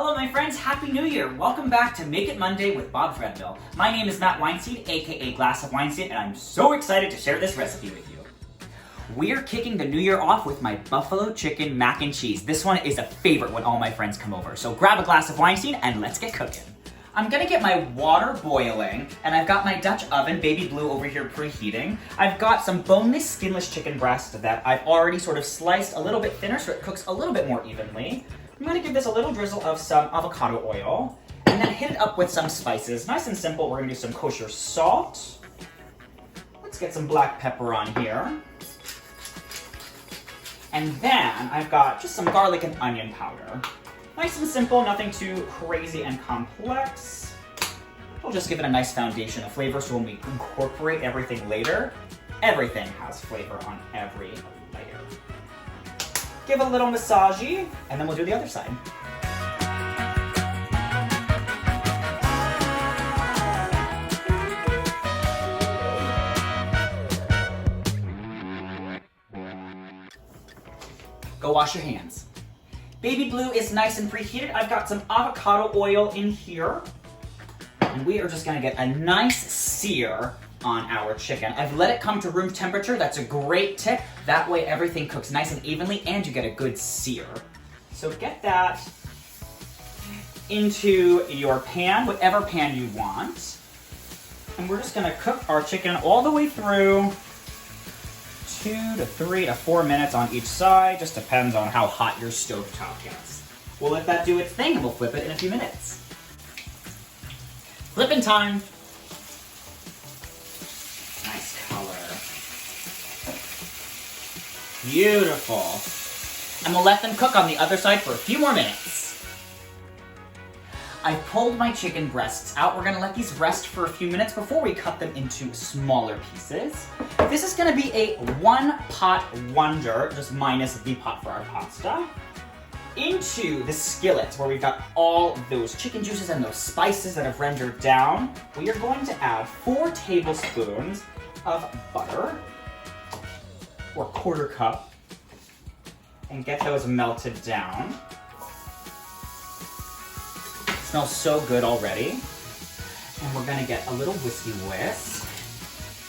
Hello my friends, Happy New Year! Welcome back to Make It Monday with Bob's Red Mill. My name is Matt Weinstein, aka Glass of Weinstein, and I'm so excited to share this recipe with you. We're kicking the new year off with my buffalo chicken mac and cheese. This one is a favorite when all my friends come over, so grab a glass of Weinstein and let's get cooking. I'm gonna get my water boiling, and I've got my Dutch oven, Baby Blue, over here preheating. I've got some boneless, skinless chicken breast that I've already sort of sliced a little bit thinner so it cooks a little bit more evenly. I'm gonna give this a little drizzle of some avocado oil, and then hit it up with some spices. Nice and simple, we're gonna do some kosher salt. Let's get some black pepper on here. And then I've got just some garlic and onion powder. Nice and simple, nothing too crazy and complex. We'll just give it a nice foundation of flavor so when we incorporate everything later, everything has flavor on every layer. Give a little massage-y, and then we'll do the other side. Go wash your hands. Baby Blue is nice and preheated. I've got some avocado oil in here. And we are just gonna get a nice sear on our chicken. I've let it come to room temperature. That's a great tip. That way everything cooks nice and evenly and you get a good sear. So get that into your pan, whatever pan you want. And we're just gonna cook our chicken all the way through. 2 to 3 to 4 minutes on each side. Just depends on how hot your stovetop gets. We'll let that do its thing and we'll flip it in a few minutes. Flipping time. Nice color. Beautiful. And we'll let them cook on the other side for a few more minutes. I pulled my chicken breasts out. We're gonna let these rest for a few minutes before we cut them into smaller pieces. This is gonna be a one-pot wonder, just minus the pot for our pasta. Into the skillet where we've got all those chicken juices and those spices that have rendered down, we are going to add 4 tablespoons of butter, or quarter cup, and get those melted down. Smells so good already. And we're gonna get a little whiskey whisk,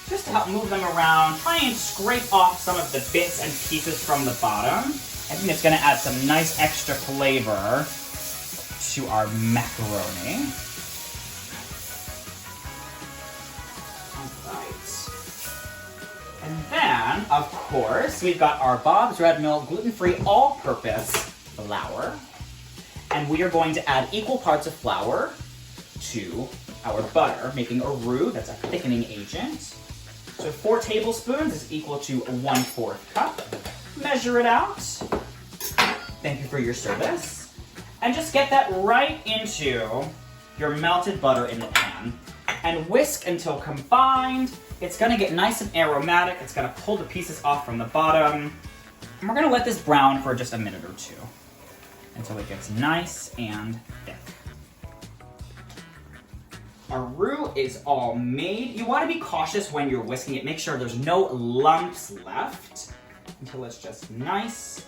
just to help move them around, try and scrape off some of the bits and pieces from the bottom. I think it's gonna add some nice extra flavor to our macaroni. All right. And then, of course, we've got our Bob's Red Mill gluten-free all-purpose flour. And we are going to add equal parts of flour to our butter, making a roux that's a thickening agent. So 4 tablespoons is equal to 1/4 cup. Measure it out. Thank you for your service. And just get that right into your melted butter in the pan. And whisk until combined. It's gonna get nice and aromatic. It's gonna pull the pieces off from the bottom. And we're gonna let this brown for just a minute or two until it gets nice and thick. Our roux is all made. You want to be cautious when you're whisking it. Make sure there's no lumps left until it's just nice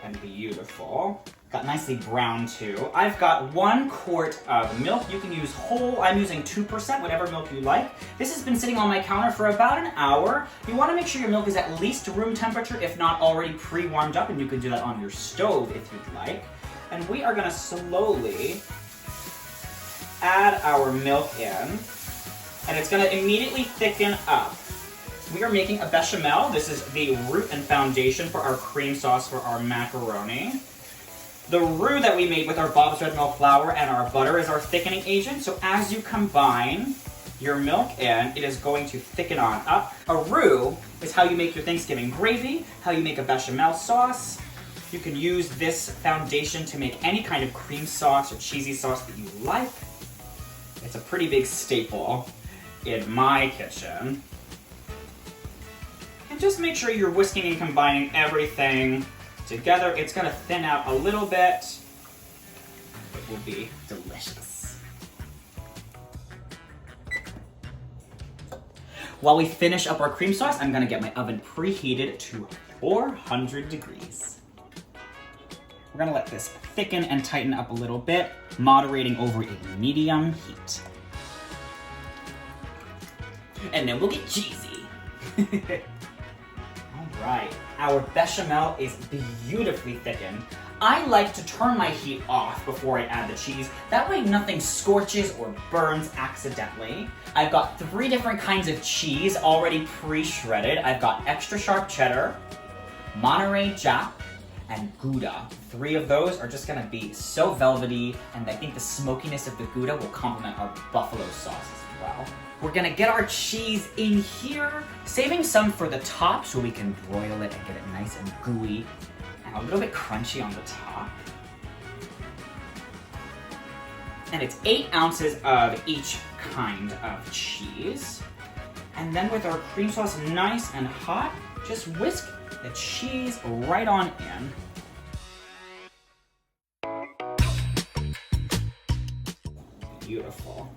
and beautiful. Got nicely brown too. I've got 1 quart of milk. You can use whole. I'm using 2%, whatever milk you like. This has been sitting on my counter for about an hour. You want to make sure your milk is at least room temperature, if not already pre-warmed up, and you can do that on your stove if you'd like. And we are going to slowly add our milk in, and it's going to immediately thicken up. We are making a bechamel. This is the root and foundation for our cream sauce for our macaroni. The roux that we made with our Bob's Red Mill flour and our butter is our thickening agent. So as you combine your milk in, it is going to thicken on up. A roux is how you make your Thanksgiving gravy, how you make a bechamel sauce. You can use this foundation to make any kind of cream sauce or cheesy sauce that you like. It's a pretty big staple in my kitchen. And just make sure you're whisking and combining everything together. It's gonna thin out a little bit. It will be delicious. While we finish up our cream sauce, I'm gonna get my oven preheated to 400 degrees. We're gonna let this thicken and tighten up a little bit, moderating over a medium heat. And then we'll get cheesy. All right, our bechamel is beautifully thickened. I like to turn my heat off before I add the cheese. That way nothing scorches or burns accidentally. I've got 3 different kinds of cheese already pre-shredded. I've got extra sharp cheddar, Monterey Jack, and Gouda. 3 of those are just gonna be so velvety, and I think the smokiness of the Gouda will complement our buffalo sauce as well. We're gonna get our cheese in here, saving some for the top so we can broil it and get it nice and gooey and a little bit crunchy on the top. And it's 8 ounces of each kind of cheese. And then with our cream sauce nice and hot, just whisk the cheese right on in. Beautiful.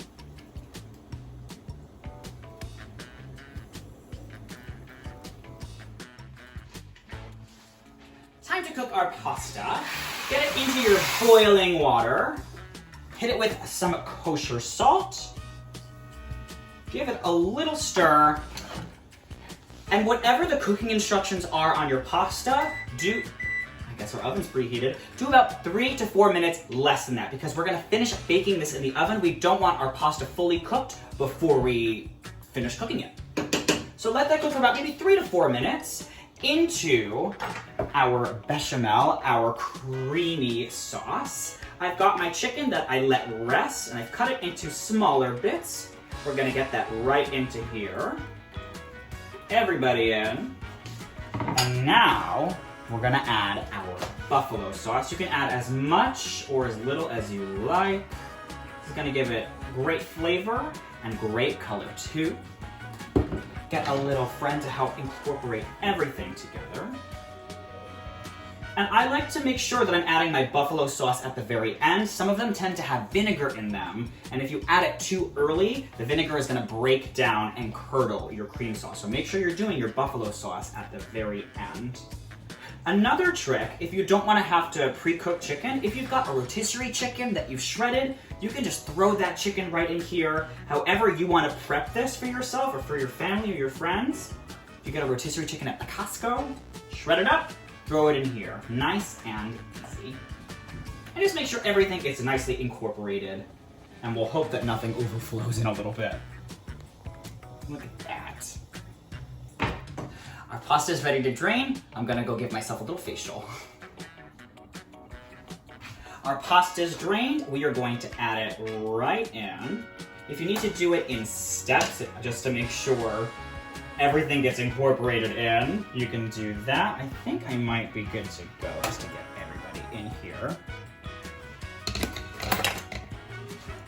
Time to cook our pasta. Get it into your boiling water. Hit it with some kosher salt. Give it a little stir. And whatever the cooking instructions are on your pasta, I guess our oven's preheated, do about 3 to 4 minutes less than that, because we're gonna finish baking this in the oven. We don't want our pasta fully cooked before we finish cooking it. So let that cook for about maybe 3 to 4 minutes. Into our bechamel, our creamy sauce. I've got my chicken that I let rest, and I've cut it into smaller bits. We're gonna get that right into here. Everybody in. And now, we're gonna add our buffalo sauce. You can add as much or as little as you like. This is gonna give it great flavor and great color too. Get a little friend to help incorporate everything together. And I like to make sure that I'm adding my buffalo sauce at the very end. Some of them tend to have vinegar in them, and if you add it too early, the vinegar is gonna break down and curdle your cream sauce. So make sure you're doing your buffalo sauce at the very end. Another trick, if you don't wanna have to pre-cook chicken, if you've got a rotisserie chicken that you've shredded, you can just throw that chicken right in here. However you wanna prep this for yourself or for your family or your friends. If you get a rotisserie chicken at the Costco, shred it up, throw it in here. Nice and easy. And just make sure everything gets nicely incorporated, and we'll hope that nothing overflows in a little bit. Look at that. Our pasta is ready to drain. I'm gonna go give myself a little facial. Our pasta is drained. We are going to add it right in. If you need to do it in steps, just to make sure everything gets incorporated in, you can do that. I think I might be good to go just to get everybody in here.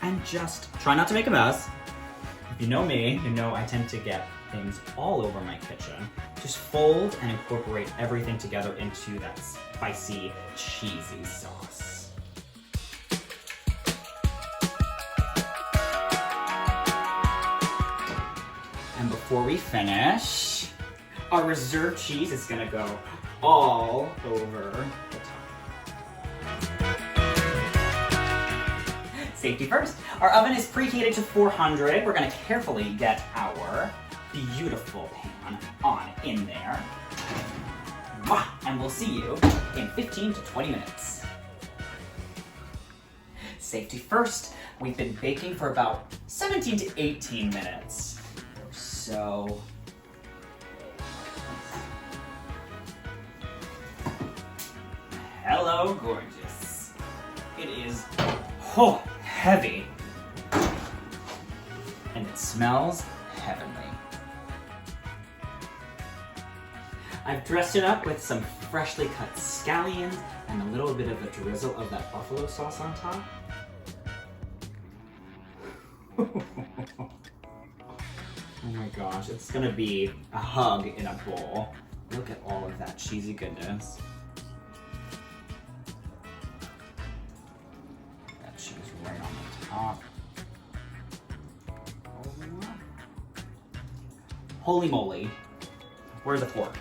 And just try not to make a mess. If you know me, you know I tend to get things all over my kitchen. Just fold and incorporate everything together into that spicy, cheesy sauce. And before we finish, our reserved cheese is gonna go all over the top. Safety first. Our oven is preheated to 400. We're gonna carefully get our beautiful pan on in there. And we'll see you in 15 to 20 minutes. Safety first. We've been baking for about 17 to 18 minutes. So, hello, gorgeous. It is heavy, and it smells heavenly. I've dressed it up with some freshly cut scallions and a little bit of a drizzle of that buffalo sauce on top. Oh my gosh, it's gonna be a hug in a bowl. Look at all of that cheesy goodness. That cheese right on the top. Holy moly. Where's the fork?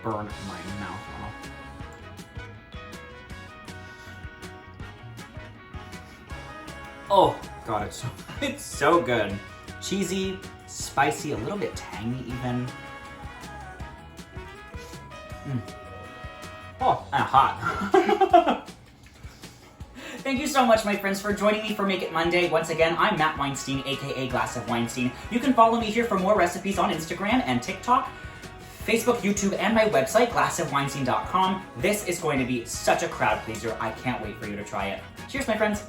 burn my mouth off. Oh, God, it's so good. Cheesy, spicy, a little bit tangy even. Oh, and hot. Thank you so much, my friends, for joining me for Make It Monday. Once again, I'm Matt Weinstein, aka Glass of Weinstein. You can follow me here for more recipes on Instagram and TikTok, Facebook, YouTube, and my website, glassofweinstein.com. This is going to be such a crowd pleaser. I can't wait for you to try it. Cheers, my friends.